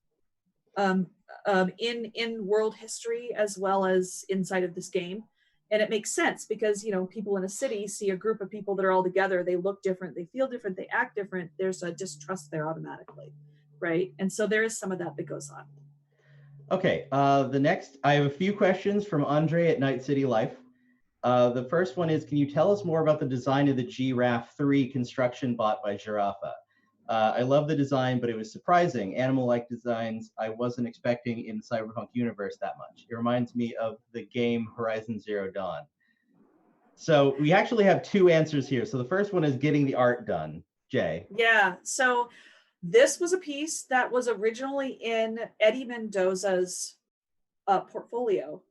In world history as well as inside of this game. And it makes sense because, you know, people in a city see a group of people that are all together, they look different, they feel different, they act different. There's a distrust there automatically, right? And so there is some of that that goes on. Okay, the next, I have a few questions from Andre at Night City Life. The first one is, can you tell us more about the design of the Giraffe 3 construction bot by Giraffa? I love the design, but it was surprising. Animal-like designs I wasn't expecting in the Cyberpunk universe that much. It reminds me of the game Horizon Zero Dawn. So we actually have two answers here. So the first one is getting the art done. Jay. Yeah, so this was a piece that was originally in Eddie Mendoza's portfolio.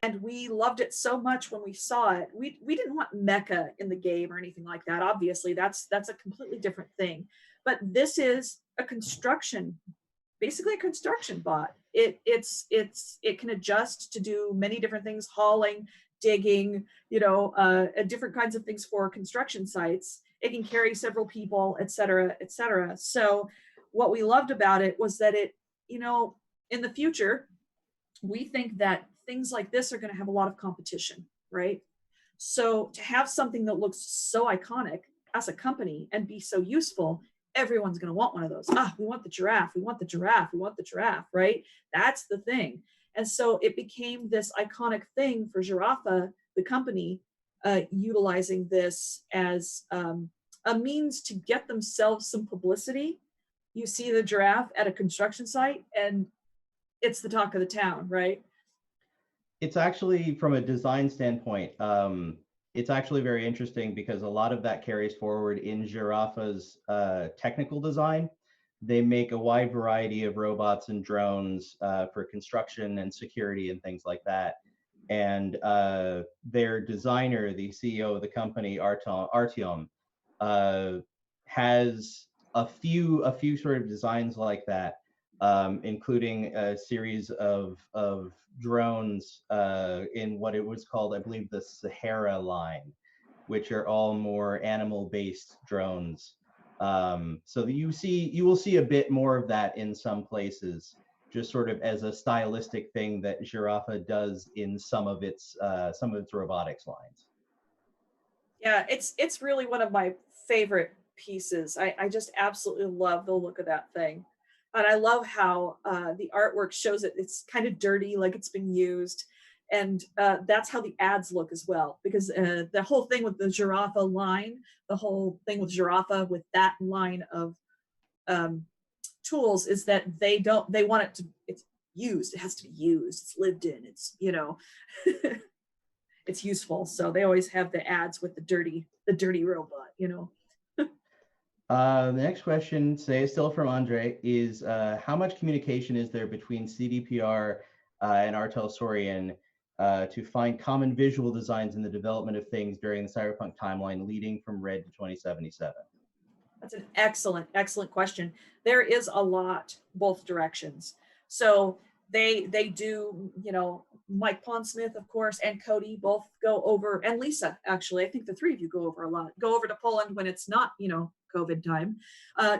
And we loved it so much when we saw it. We didn't want mecha in the game or anything like that. Obviously, that's a completely different thing. But this is a construction, basically a construction bot. It can adjust to do many different things: hauling, digging, different kinds of things for construction sites. It can carry several people, et cetera, et cetera. So what we loved about it was that it, in the future, we think that things like this are going to have a lot of competition, right? So to have something that looks so iconic as a company and be so useful, everyone's going to want one of those. We want the giraffe. We want the giraffe. We want the giraffe, right? That's the thing. And so it became this iconic thing for Giraffa, the company, utilizing this as a means to get themselves some publicity. You see the giraffe at a construction site and it's the talk of the town, right? It's actually, from a design standpoint, it's actually very interesting because a lot of that carries forward in Giraffa's technical design. They make a wide variety of robots and drones for construction and security and things like that. And their designer, the CEO of the company, Artyom, has a few sort of designs like that, including a series of drones in what it was called, I believe, the Sahara line, which are all more animal-based drones. So you will see a bit more of that in some places, just sort of as a stylistic thing that Giraffa does in some of its robotics lines. Yeah, it's really one of my favorite pieces. I just absolutely love the look of that thing. And I love how the artwork shows it. It's kind of dirty, like it's been used. And that's how the ads look as well. Because the whole thing with the Giraffa line, the whole thing with Giraffa with that line of tools is that they want it to, it's used. It has to be used. It's lived in. It's, it's useful. So they always have the ads with the dirty robot, The next question, still from Andre, is how much communication is there between CDPR and Artel Saurian to find common visual designs in the development of things during the Cyberpunk timeline leading from Red to 2077? That's an excellent question. There is a lot both directions. So they do, Mike Pondsmith, of course, and Cody both go over, and Lisa, actually, I think the three of you go over a lot. Go over to Poland when it's not, COVID time.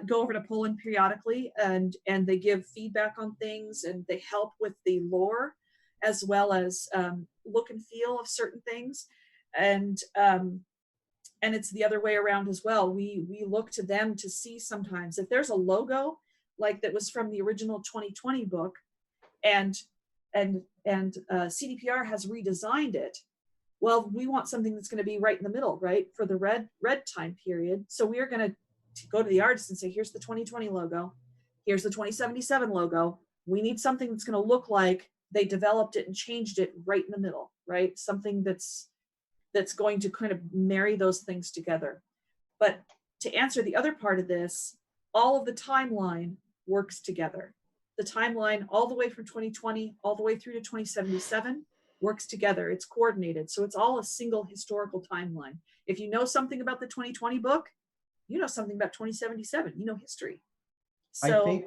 Go over to Poland periodically, and they give feedback on things, and they help with the lore as well as look and feel of certain things. And it's the other way around as well. We look to them to see sometimes if there's a logo like that was from the original 2020 book, and CDPR has redesigned it. Well, we want something that's going to be right in the middle, right, for the red time period. So we are going to go to the artist and say, here's the 2020 logo. Here's the 2077 logo. We need something that's going to look like they developed it and changed it right in the middle, right? Something that's going to kind of marry those things together. But to answer the other part of this, all of the timeline works together. The timeline all the way from 2020 all the way through to 2077 works together. It's coordinated. So it's all a single historical timeline. If you know something about the 2020 book, you know something about 2077. You know history. So I think,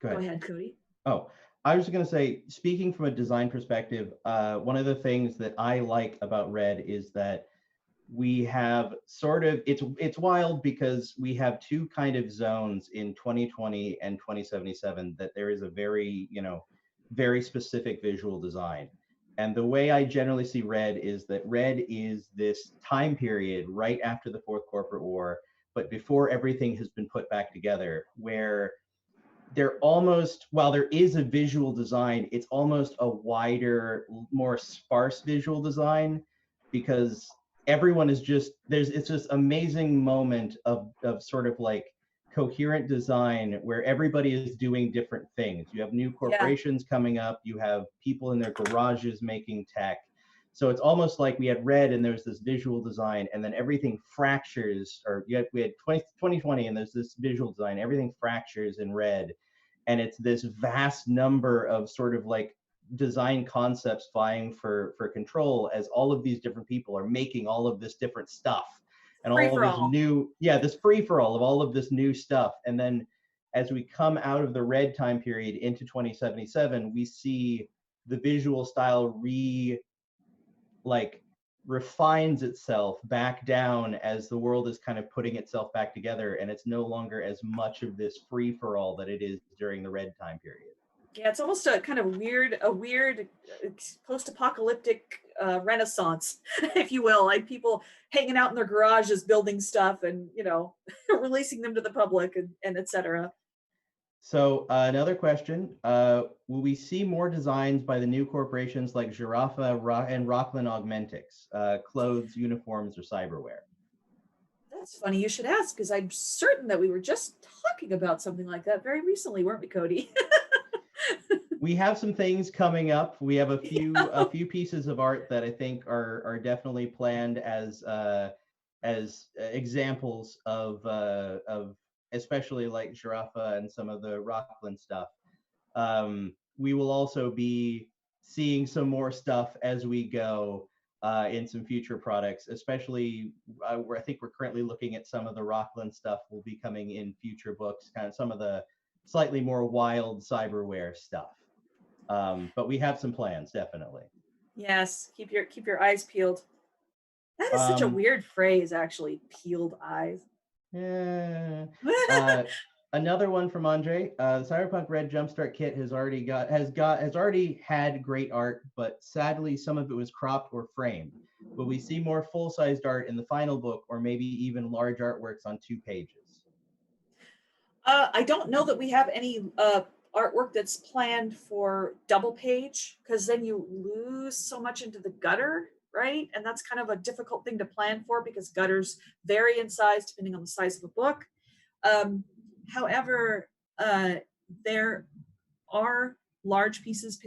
go ahead, Cody. Oh, I was just going to say, speaking from a design perspective, one of the things that I like about Red is that we have sort of, it's wild because we have two kind of zones in 2020 and 2077 that there is a very, very specific visual design. And the way I generally see Red is that Red is this time period right after the Fourth Corporate War, but before everything has been put back together, where they're almost, while there is a visual design, it's almost a wider, more sparse visual design, because everyone is just, it's this amazing moment of sort of like coherent design where everybody is doing different things. You have new corporations coming up, you have people in their garages making tech. So it's almost like we had Red and there's this visual design, and then everything fractures, or we had 2020 and there's this visual design, everything fractures in Red. And it's this vast number of sort of like design concepts vying for control, as all of these different people are making all of this different stuff. And all of this new, this free-for-all of all of this new stuff. And then as we come out of the Red time period into 2077, we see the visual style refines itself back down as the world is kind of putting itself back together, and it's no longer as much of this free-for-all that it is during the Red time period. Yeah, it's almost a kind of weird post-apocalyptic renaissance, if you will, like people hanging out in their garages building stuff and, releasing them to the public and etc. So another question, will we see more designs by the new corporations like Giraffa and Rockland Augmentics, clothes, uniforms, or cyberware? That's funny you should ask, because I'm certain that we were just talking about something like that very recently, weren't we, Cody? We have some things coming up. We have a few pieces of art that I think are definitely planned as examples of especially like Giraffa and some of the Rockland stuff. We will also be seeing some more stuff as we go in some future products, especially where I think we're currently looking at some of the Rockland stuff will be coming in future books, kind of some of the slightly more wild cyberware stuff. But we have some plans, definitely. Yes, keep your eyes peeled. That is such a weird phrase, actually, peeled eyes. Yeah. Another one from Andre. The Cyberpunk Red Jumpstart kit has already had great art, but sadly some of it was cropped or framed. Will we see more full-sized art in the final book, or maybe even large artworks on 2 pages? I don't know that we have any artwork that's planned for double page, because then you lose so much into the gutter, right? And that's kind of a difficult thing to plan for, because gutters vary in size depending on the size of the book. However, there are large pieces,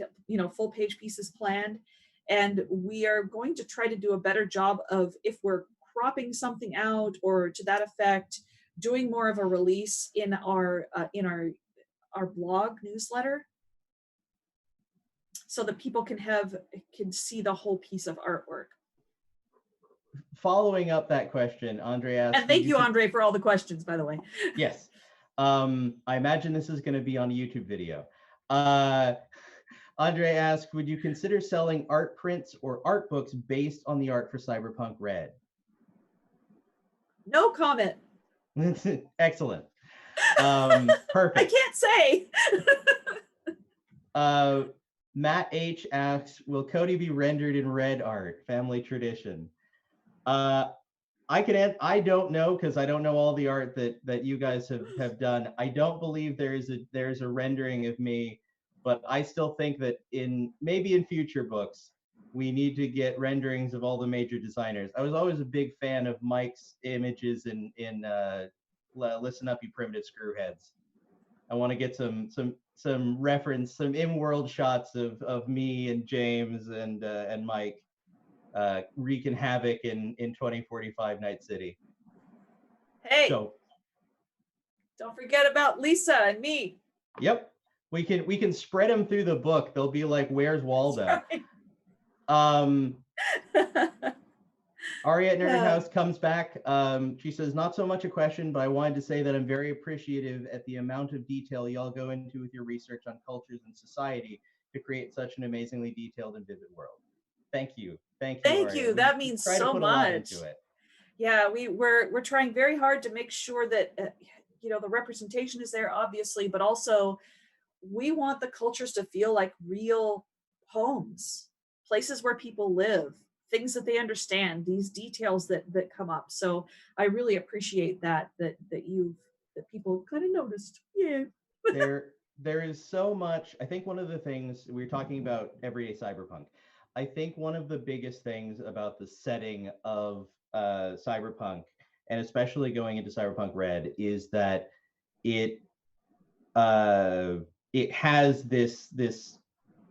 full page pieces planned, and we are going to try to do a better job of, if we're cropping something out or to that effect, doing more of a release in our blog newsletter, so that people can see the whole piece of artwork. Following up that question, Andre asked, and thank you, Andre, for all the questions, by the way. Yes. I imagine this is going to be on a YouTube video. Andre asked, would you consider selling art prints or art books based on the art for Cyberpunk Red? No comment. Excellent. Perfect. I can't say. Matt H asks, will Cody be rendered in red art? Family tradition. I don't know, because I don't know all the art that you guys have done. I don't believe there's a rendering of me, but I still think that maybe in future books we need to get renderings of all the major designers. I was always a big fan of Mike's images in Listen Up, You Primitive Screwheads. I want to get some reference, some in-world shots of me and James and Mike wreaking havoc in 2045 Night City. Hey, So don't forget about Lisa and me. yep, we can spread them through the book. They'll be like, "Where's Waldo?" Right. Aria at Nerd House comes back. She says, "Not so much a question, but I wanted to say that I'm very appreciative at the amount of detail y'all go into with your research on cultures and society to create such an amazingly detailed and vivid world." Thank you, Thank Aria. you. That means try to so put much. A lot into it. Yeah, we're trying very hard to make sure that the representation is there, obviously, but also we want the cultures to feel like real homes, places where people live, things that they understand, these details that come up. So I really appreciate that people kind of noticed. Yeah. There is so much. I think one of the things we were talking about everyday cyberpunk. I think one of the biggest things about the setting of cyberpunk, and especially going into Cyberpunk Red, is that it has this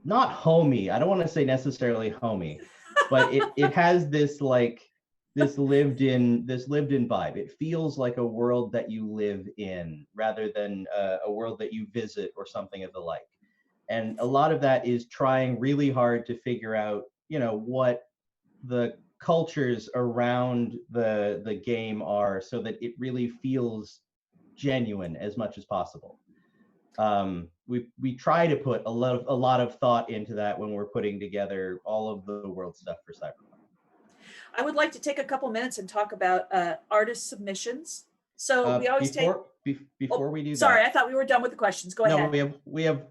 not homey. I don't want to say necessarily homey, but it has this like this lived in vibe. It feels like a world that you live in rather than a world that you visit or something of the like. And a lot of that is trying really hard to figure out, what the cultures around the game are, so that it really feels genuine as much as possible. We try to put a lot of thought into that when we're putting together all of the world stuff for Cyberpunk. I would like to take a couple minutes and talk about artist submissions. So we always before we do sorry, that. I thought we were done with the questions. Go ahead. No, we have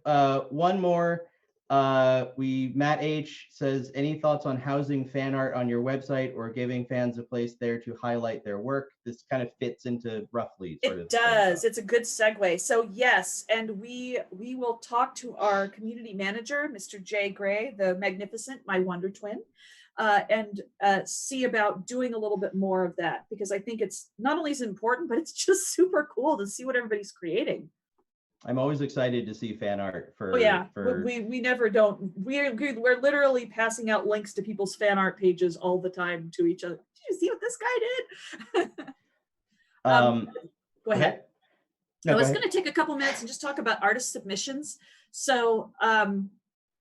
one more. Matt H says, any thoughts on housing fan art on your website or giving fans a place there to highlight their work? This kind of fits into roughly sort of. It does. It's a good segue. So yes, and we will talk to our community manager, Mr. Jay Gray, the magnificent, my wonder twin, and see about doing a little bit more of that, because I think it's not only is important, but it's just super cool to see what everybody's creating. I'm always excited to see fan art for. Oh yeah, we never don't. We're literally passing out links to people's fan art pages all the time to each other. Did you see what this guy did? Go ahead. No, I was going to take a couple minutes and just talk about artist submissions. So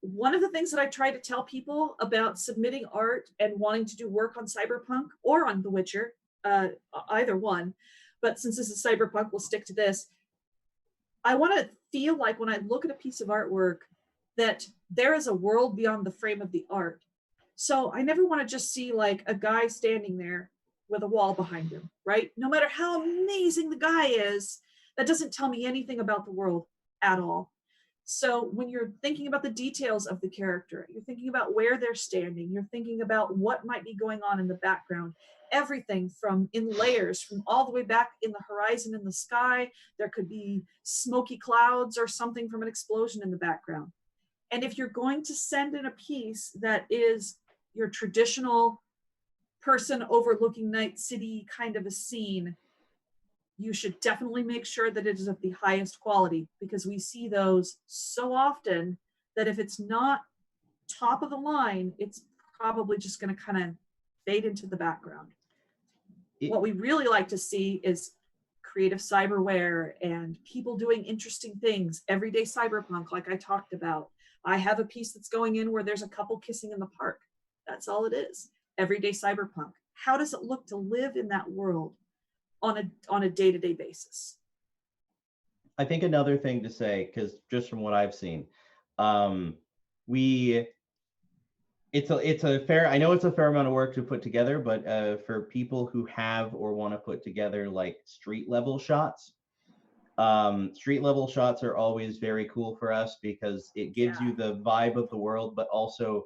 one of the things that I try to tell people about submitting art and wanting to do work on Cyberpunk or on The Witcher, either one, but since this is Cyberpunk, we'll stick to this. I want to feel like when I look at a piece of artwork that there is a world beyond the frame of the art. So I never want to just see like a guy standing there with a wall behind him, right? No matter how amazing the guy is, that doesn't tell me anything about the world at all. So when you're thinking about the details of the character, you're thinking about where they're standing, you're thinking about what might be going on in the background, everything from in layers, from all the way back in the horizon in the sky, there could be smoky clouds or something from an explosion in the background. And if you're going to send in a piece that is your traditional person overlooking Night City kind of a scene, you should definitely make sure that it is of the highest quality, because we see those so often that if it's not top of the line, it's probably just going to kind of fade into the background. What we really like to see is creative cyberware and people doing interesting things, everyday cyberpunk, like I talked about. I have a piece that's going in where there's a couple kissing in the park. That's all it is. Everyday cyberpunk. How does it look to live in that world on a day-to-day basis? I think another thing to say, because just from what I've seen, it's a fair, I know it's a fair amount of work to put together, but for people who have or want to put together like street level shots are always very cool for us, because it gives you the vibe of the world, but also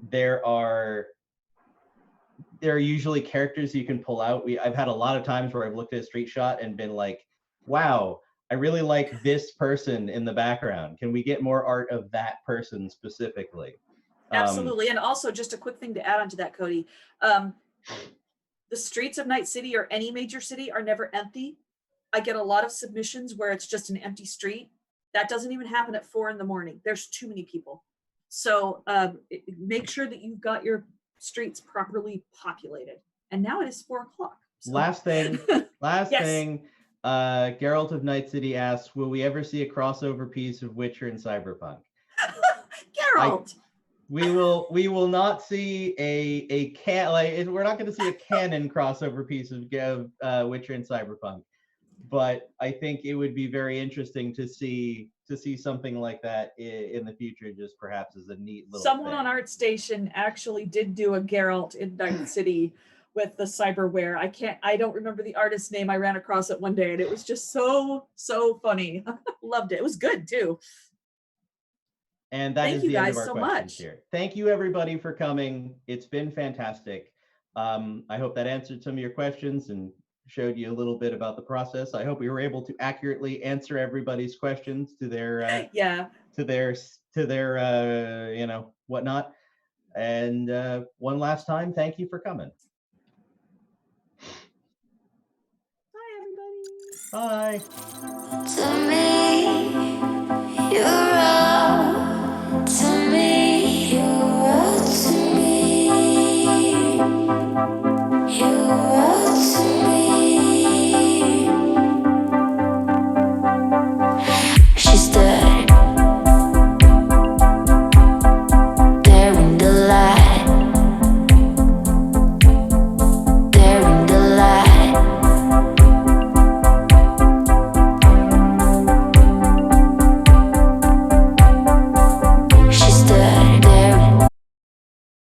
there are usually characters you can pull out. I've had a lot of times where I've looked at a street shot and been like, wow, I really like this person in the background. Can we get more art of that person specifically? Absolutely. And also just a quick thing to add on to that, Cody. The streets of Night City or any major city are never empty. I get a lot of submissions where it's just an empty street. That doesn't even happen at 4 a.m. There's too many people. So make sure that you've got your streets properly populated. And now it is 4 o'clock. So. Last thing. Yes. Geralt of Night City asks, will we ever see a crossover piece of Witcher and Cyberpunk? Geralt! We will not see we're not going to see a canon crossover piece of Witcher and Cyberpunk, but I think it would be very interesting to see something like that in the future, just perhaps as a neat little Someone thing. on ArtStation actually did do a Geralt in Night City with the cyberware. I don't remember the artist's name. I ran across it one day and it was just so funny. Loved it. It was good too. And that is the end of our questions here. Thank you everybody for coming. It's been fantastic. I hope that answered some of your questions and showed you a little bit about the process. I hope we were able to accurately answer everybody's questions to their whatnot. And one last time, thank you for coming. Bye, everybody. Bye.